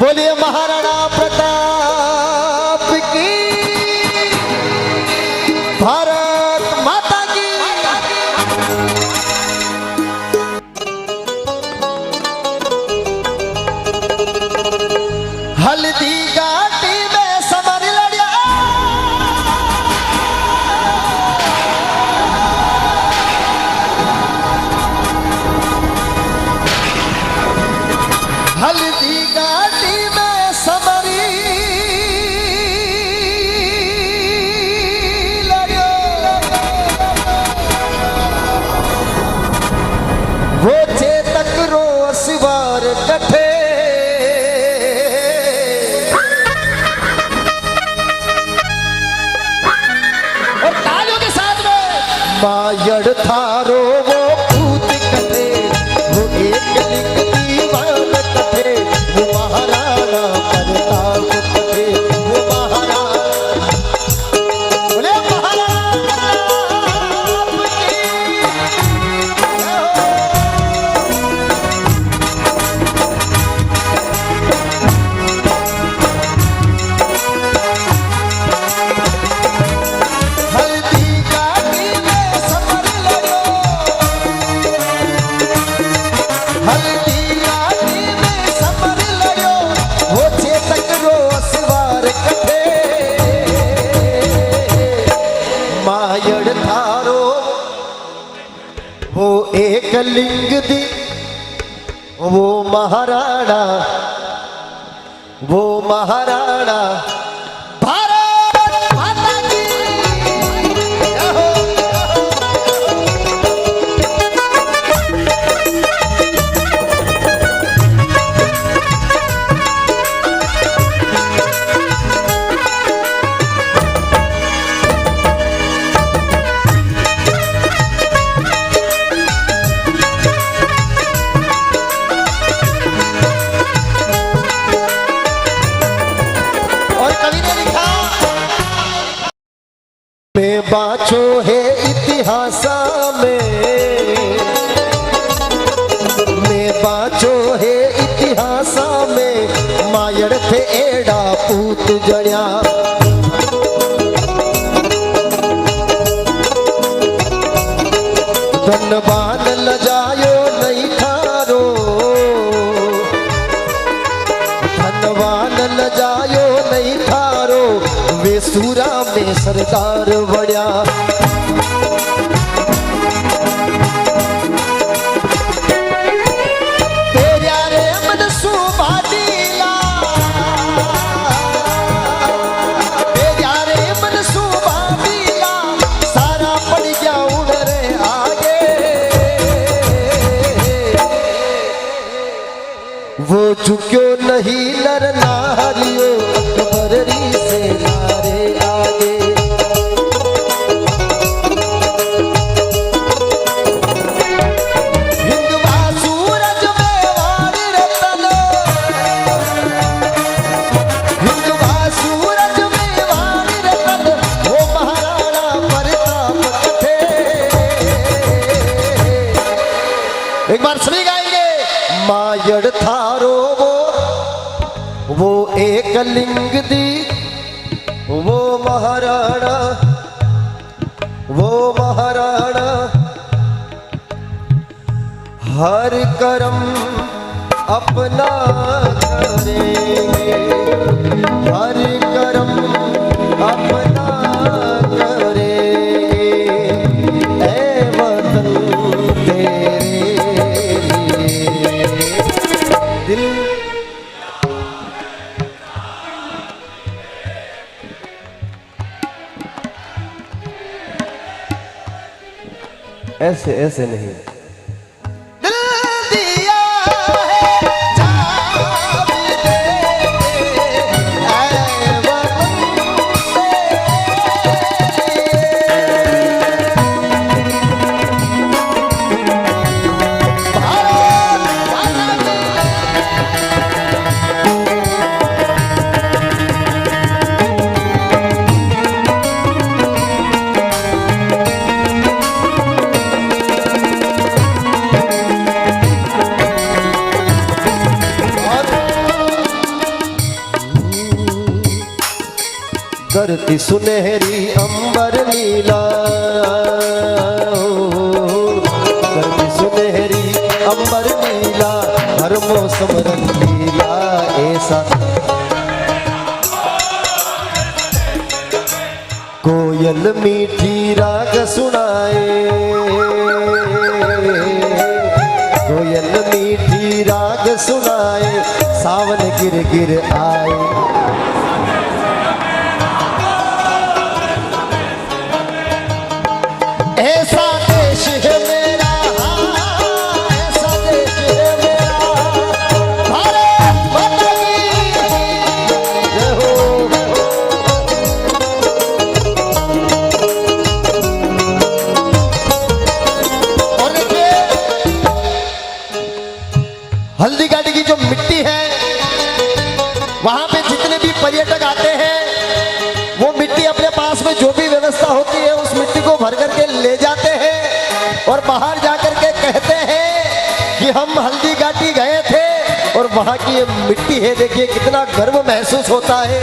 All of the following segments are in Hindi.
बोलिए महाराणा प्रताप की, भारत माता की। हल्दी घाटी में समर लड़िया, हल्दी घाटी में समरी लड़ियो, वो चेतक रो सिवार कठे, और तालियों के साथ में मायड़ थारो वो पूत कटे, वो एक लिख दीवान कटे, वो महाराणा प्रताप कटे, वो महाराणा। बोले महाराणा प्रताप की। हल्दी घाटी में समर लड़ो, हल्दी घाटी में समर लड़ो, वो चेतक रो सिवार कटे, मायड़ थारो वो एक लिंग दी, वो महाराणा, वो महाराणा भारत माता की। और कवि ने लिखा, में बाँचो है इतिहास में बाँचो है इतिहास में, मायड़ थे एड़ा पूत जड़िया, धनबान लजायो नहीं थारो, धनवान लजायो नहीं थारो, वे सूरा में सरदार बड़िया। तेरा रे मन सुभादीला, तेरा रे मन सुभादीला, सारा पड़ गया उड़रे आगे, वो झुक्यो नहीं नर नारियो, अकबरी से नारे आगे। हिंदुआ सूरज में वारी रतन, हिंदुआ सूरज में वारी रतन, वो महाराणा प्रताप कटे। एक बार सभी गाएंगे, मायड़ थारो वो एक लिंग दी, वो महाराणा, वो महाराणा हर कर्म अपना करेंगे, हर कर्म अपना करेंगे, ऐ वतन तेरे लिए दिल। ऐसे ऐसे नहीं, दिल दिया है जान दे, ऐ वतन धरती सुनहरी अंबर नीला, धरती सुनहरी अंबर नीला, हर मौसम रंगीला ऐसा। कोयल मीठी राग सुनाए, कोयल मीठी राग सुनाए, सावन गिर गिर आए। ऐसा देश है मेरा, ऐसा देश है मेरा, भारत माता की जय हो। और देखिए हल्दी घाटी की जो मिट्टी है, वहां पे जितने भी पर्यटक आते हैं वो मिट्टी अपने पास में जो भी व्यवस्था होती है उस मिट्टी को भर करके ले जाते हैं और बाहर जाकर के कहते हैं कि हम हल्दी घाटी गए थे और वहां की ये मिट्टी है, देखिए कितना गर्व महसूस होता है।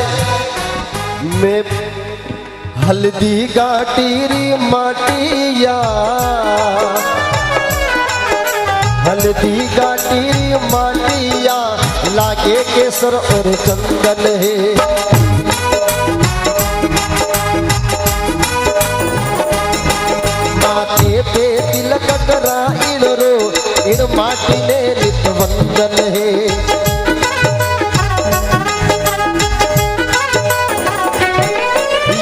मैं हल्दी घाटी री माटिया, हल्दी घाटी री माटिया, लागे केसर और चंदन है। माथे पे तिलक कराइल रो, इन माटी ने नित वंदन है।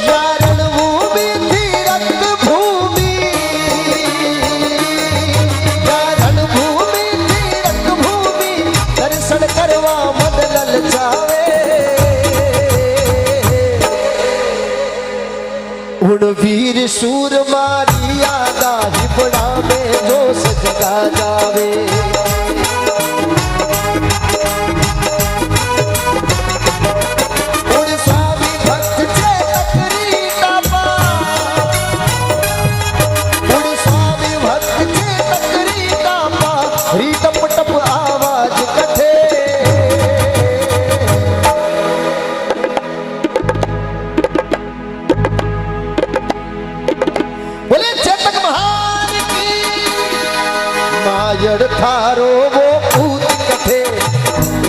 यारण भूमि तीरथ भूमि, यारण भूमि तीरथ भूमि, दर्शन करवा मन ललचावे। उन वीर सूर मारी यादा हिबड़ा में जोश जगा जावे। उन स्वामी भक्त चेतकरी टापा, उन स्वामी भक्त चेतकरी टापा, री टप टप आवाज कथे। बोले चेतक महान की मायड़ थारो वो पूत कथे,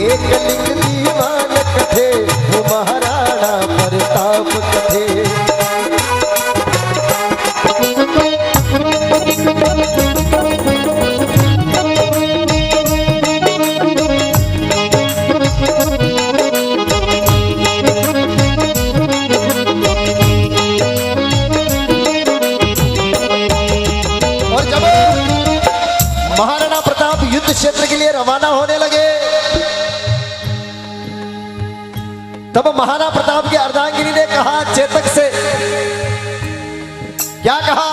एक लिंग दीवान कथे, वो महाराणा प्रताप कथे। महाराणा प्रताप युद्ध क्षेत्र के लिए रवाना होने लगे, तब महाराणा प्रताप की अर्धांगिनी ने कहा चेतक से, क्या कहा?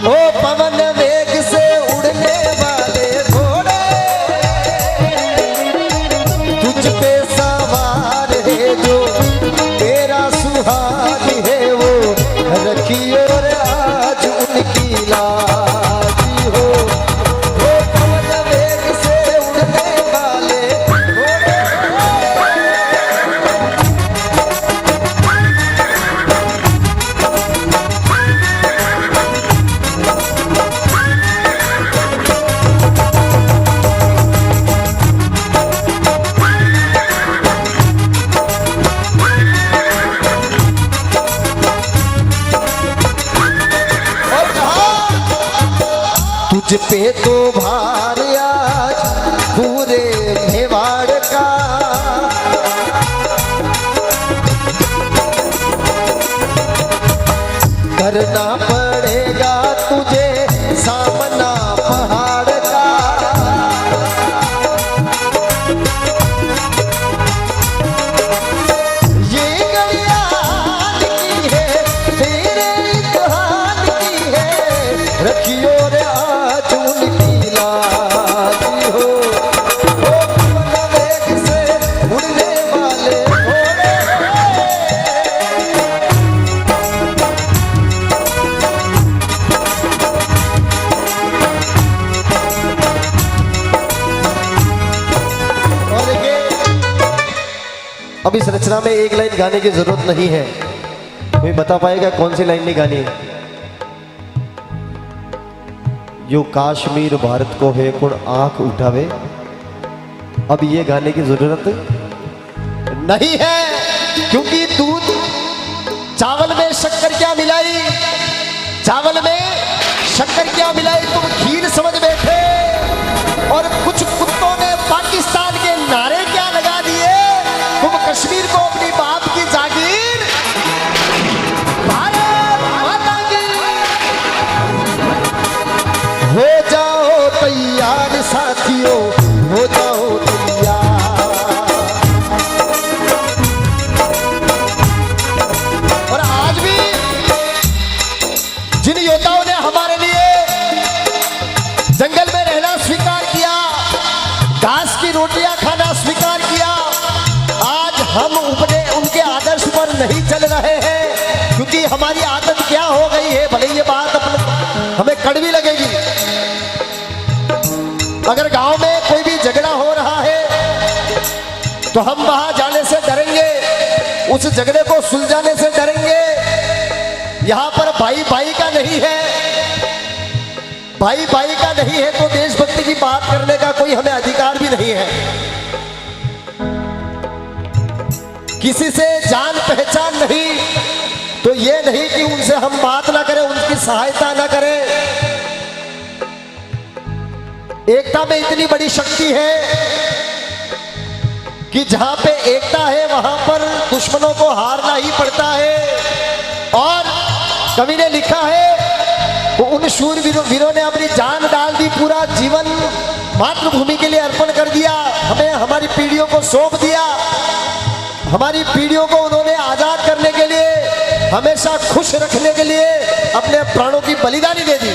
ओ पवन वेग से उड़ने वाले घोड़े, तुझ पे सवार है जो तेरा सुहाग है वो, रखियो रे आज उनकी लाज हो। तुझ पे तो भार आज पूरे मेवाड़ का, करना पड़ेगा तुझे सामना पहाड़ का। ये गलियान की है तेरे इम्तिहान की है, रखियो रे आज उनकी लाज हो। ओ पवन वेग से उड़ने वाले घोड़े, अब इस रचना में एक लाइन गाने की जरूरत नहीं है, कोई बता पाएगा कौन सी लाइन गानी है? यो कश्मीर भारत को है कुण आंख उठावे। अब ये गाने की जरूरत नहीं है, क्योंकि दूध चावल में शक्कर क्या मिलाई, चावल में शक्कर क्या मिलाई तुम खीर समझ बैठे। और कुछ कुत्तों ने पाकिस्तान के नारे क्या लगा दिए, तुम कश्मीर को अपनी बाप की जागीर, भारत माता की। हो जाओ तैयार साथियों, हो जाओ तैयार। और आज भी जिन योद्धाओं ने हमारे लिए जंगल में रहना स्वीकार किया, घास की रोटियां खाना स्वीकार किया, आज हम उनके आदर्श पर नहीं चल रहे हैं, क्योंकि हमारी आदत क्या हो गई है। भले ये बात हमें कड़वी लगेगी, अगर गांव में कोई भी झगड़ा हो रहा है तो हम वहां जाने से डरेंगे, उस झगड़े को सुलझाने से डरेंगे। यहां पर भाई भाई का नहीं है, भाई भाई का नहीं है तो देशभक्ति की बात करने का कोई हमें अधिकार भी नहीं है। किसी से जान पहचान नहीं तो ये नहीं कि उनसे हम बात ना करें, उनकी सहायता ना करें। एकता में इतनी बड़ी शक्ति है कि जहां पे एकता है वहां पर दुश्मनों को हारना ही पड़ता है। और कवि ने लिखा है वो उन शूरवीरों ने अपनी जान डाल दी, पूरा जीवन मातृभूमि के लिए अर्पण कर दिया, हमें हमारी पीढ़ियों को सौंप दिया, हमारी पीढ़ियों को उन्होंने आजाद करने के लिए, हमेशा खुश रखने के लिए अपने प्राणों की बलिदानी दे दी।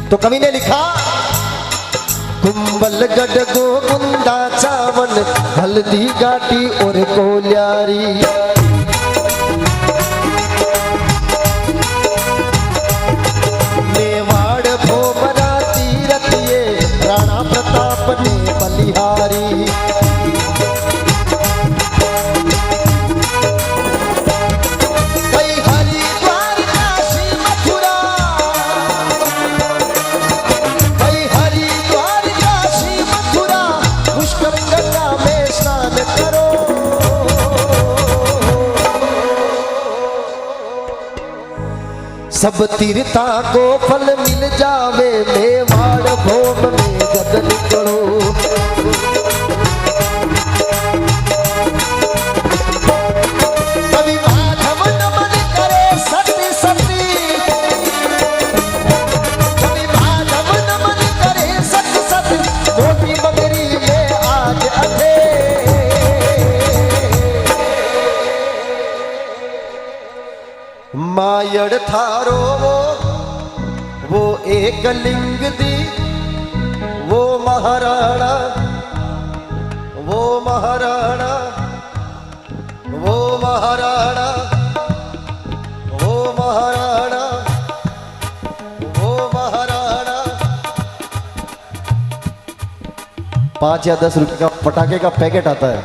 तो कवि ने लिखा, कुंभलगढ़ गोकुंदा चावन हल्दी घाटी और कोल्यारी, मेवाड़ भोमरा तीरथ ये राणा प्रताप ने बलिहारी। सब तीर्था को फल मिल जावे, मेवाड़ भोम में जग निकलो। कवि माधव नमन करे सती सती, कवि माधव नमन करे सती सती, मोटी मगरी में आज अधे। मायड़ थारो वो एक लिंग दी, वो महाराणा, वो महाराणा, वो महाराणा, वो महाराणा, वो महाराणा। 5 या 10 रुपए का पटाखे का पैकेट आता है,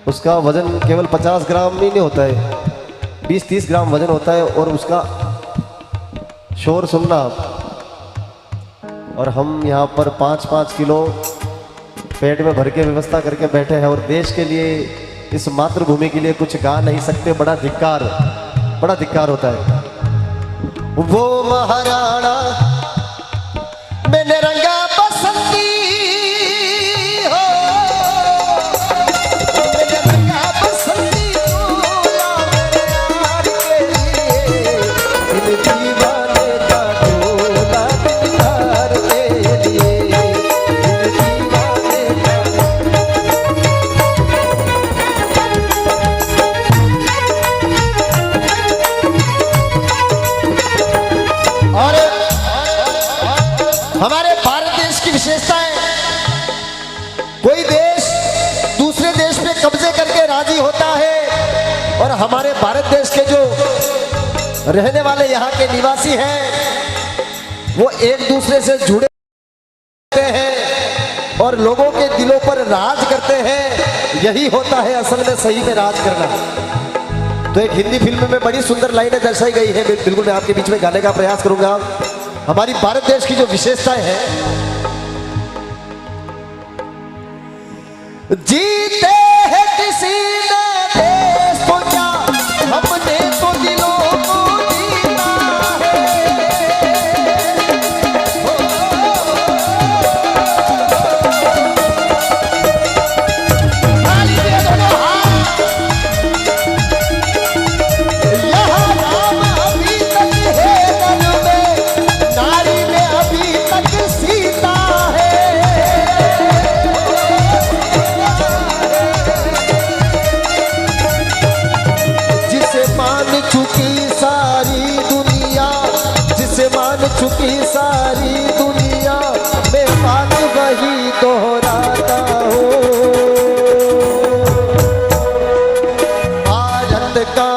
उसका वजन केवल 50 ग्राम ही नहीं होता है, 20-30 ग्राम वजन होता है, और उसका शोर सुनना। और हम यहाँ पर 5-5 किलो पेट में भर के व्यवस्था करके बैठे हैं, और देश के लिए, इस मातृभूमि के लिए कुछ गा नहीं सकते। बड़ा धिक्कार होता है। वो महाराणा मैंने रंगा बसंती हो, मैंने रंगा बसंती बोला मेरे यार के लिए, दिल दीवाने का ढोला दिलदार के लिए, दिल दीवाने का। और हमारे भारत देश की विशेषता है, कोई देश दूसरे देश पे कब्जे करके राजी होता है, और हमारे भारत देश के जो रहने वाले यहाँ के निवासी हैं वो एक दूसरे से जुड़े होते हैं और लोगों के दिलों पर राज करते हैं। यही होता है असल में सही में राज करना। तो एक हिंदी फिल्म में बड़ी सुंदर लाइनें दर्शाई गई है, बिल्कुल मैं आपके बीच में गाने का प्रयास करूंगा। हमारी भारत देश की जो विशेषताएं हैं, जीते हैं किसी ने देश को क्या, हमने तो दिलों को जीता चुकी सारी दुनिया में, बात वही दोहराता हो। भारत का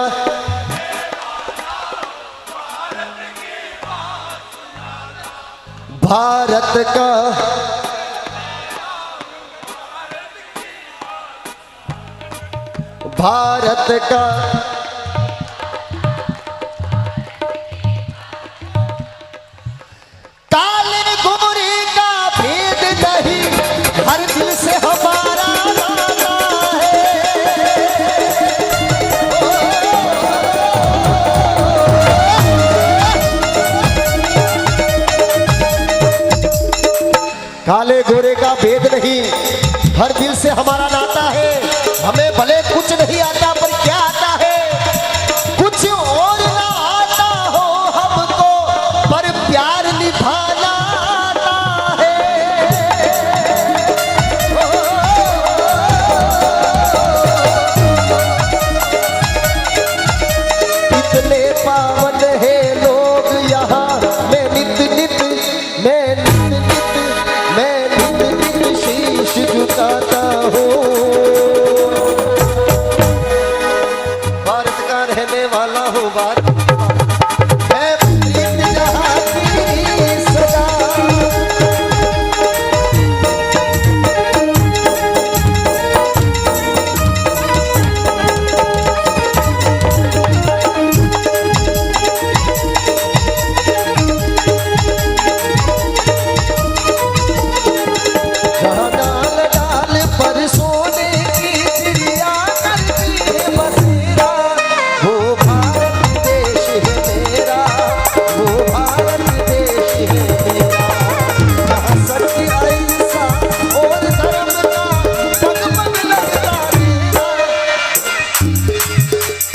भारत का हर दिल से हमारा नाता है। काले गोरे का भेद नहीं, हर दिल से हमारा नाता है। हमें भले कुछ नहीं आता, पर क्या आता है, कुछ और ना आता हो हमको, पर प्यार निभाना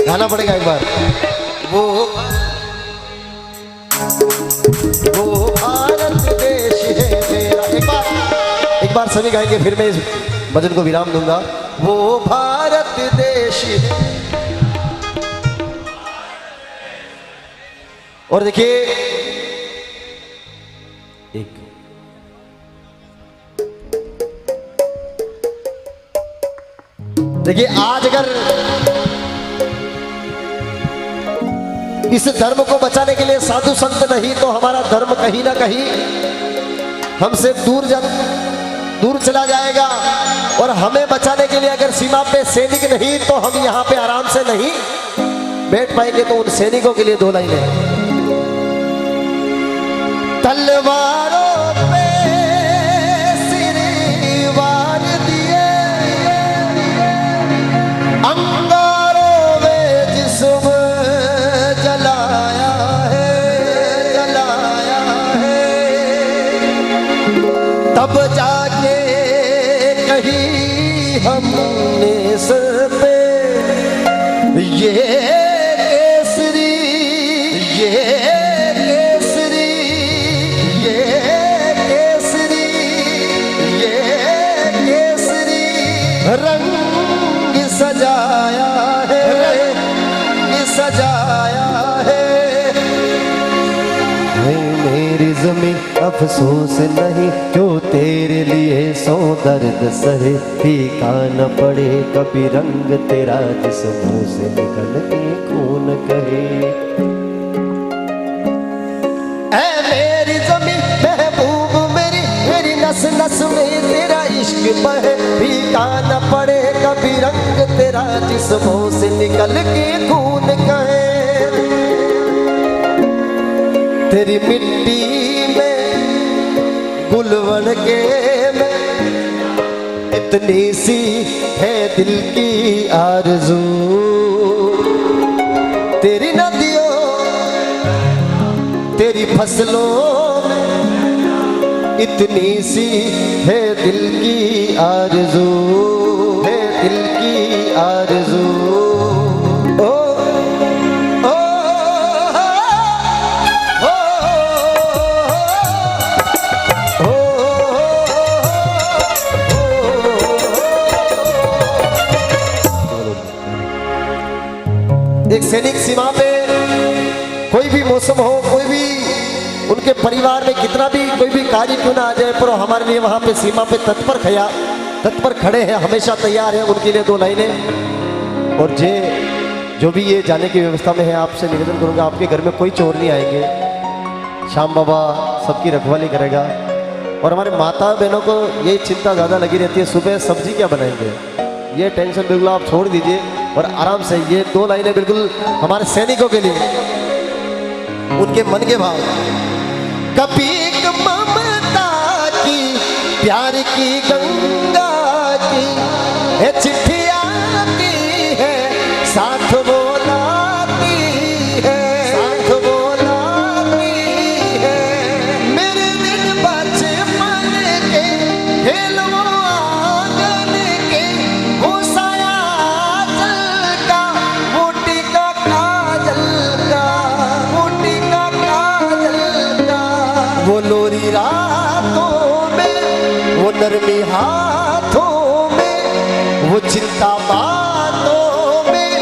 गाना पड़ेगा एक बार। वो भारत देश है मेरा। एक बार सभी गाएंगे, फिर मैं इस भजन को विराम दूंगा। वो भारत देश है। और देखिए, देखिए आज अगर इस धर्म को बचाने के लिए साधु संत नहीं, तो हमारा धर्म कहीं ना कहीं हमसे दूर चला जाएगा। और हमें बचाने के लिए अगर सीमा पे सैनिक नहीं, तो हम यहाँ पे आराम से नहीं बैठ पाएंगे। तो उन सैनिकों के लिए दो लाइनें। तलवारों पे सिर वार दिए, अंगारों में जिस्म जलाया है, तब जाके कहीं हमने सर पे ये केसरी, ये केसरी, ये केसरी, ये केसरी रंग सजाया है, रंग सजाया है। मेरी जमीन अफसोस नहीं, जो तेरे लिए सौ दर्द सहे, फीका न पड़े कभी रंग तेरा, जिस मुंह से निकल के खून कहे। ऐ मेरी जमीन महबूब मेरी, मेरी नस नस में तेरा इश्क बहे, फीका न पड़े कभी रंग तेरा, जिस्मों से निकल के खून कहे। तेरी मिट्टी में गुलवन के में, इतनी सी है दिल की आरज़ू। तेरी नदियों तेरी फसलों में, इतनी सी है दिल की आरज़ू, है दिल की आरज़ू। ओ ओ ओ एक सैनिक सीमा पे कोई भी मौसम हो, कोई भी उनके परिवार में कितना भी कोई भी कार्य क्यों ना आ जाए, पर हमारे लिए वहां पे सीमा पे तत्पर खड़े हैं, हमेशा तैयार हैं। उनके लिए 2 लाइनें। और जो भी ये जाने की व्यवस्था में है, आपसे निवेदन करूंगा, आपके घर में कोई चोर नहीं आएंगे, श्याम बाबा सबकी रखवाली करेगा। और हमारे माता बहनों को यही चिंता ज़्यादा लगी रहती है, सुबह सब्जी क्या बनाएंगे, ये टेंशन बिल्कुल आप छोड़ दीजिए और आराम से ये 2 लाइनें बिल्कुल हमारे सैनिकों के लिए, उनके मन के भाव। कभी एक ममता की प्यार की गंगा की चिट्ठी आती है, साथ वो लाती है, साथ वो लाती है। मेरे दिन बचपन के खेल वो आंगन के, वो साया जल का, वो टीका काजल का, वो टीका काजल का। वो लोरी रातों में, वो नरमी हाथों में, वो चिंता बातों में,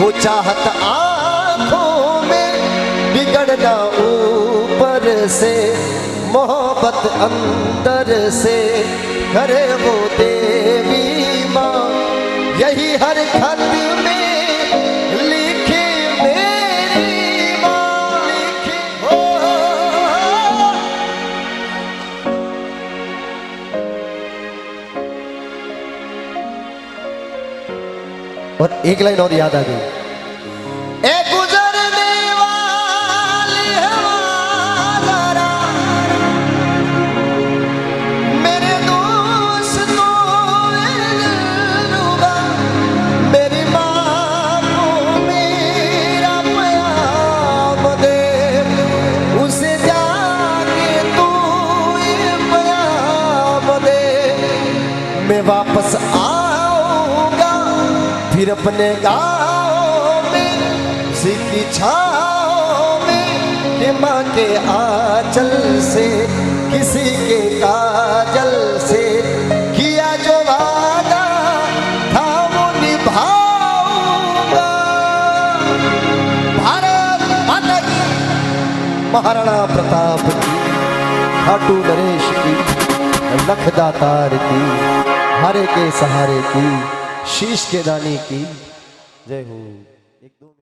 वो चाहत आंखों में, बिगड़ना ऊपर से, मोहब्बत अंदर से, करे वो देवी माँ। यही हर खत में लिखे मेरी माँ, लिखे हो। और एक लाइन और याद आ गई, ए गुजरने वाली हमारा, मेरे दोस्तों दिलरुबा, मेरी माँ को मेरा प्याम दे, उसे जाके तू ये प्याम दे। मैं वापस आऊंगा फिर अपने गाँव में, सीधी छाँव में, कि माँ के आंचल से, किसी के काजल से, किया जो वादा था वो निभाऊंगा। भारत माता की, महाराणा प्रताप की, खाटू नरेश की, लखदातार की, हरे के सहारे की, शीश के दानी की जय हो।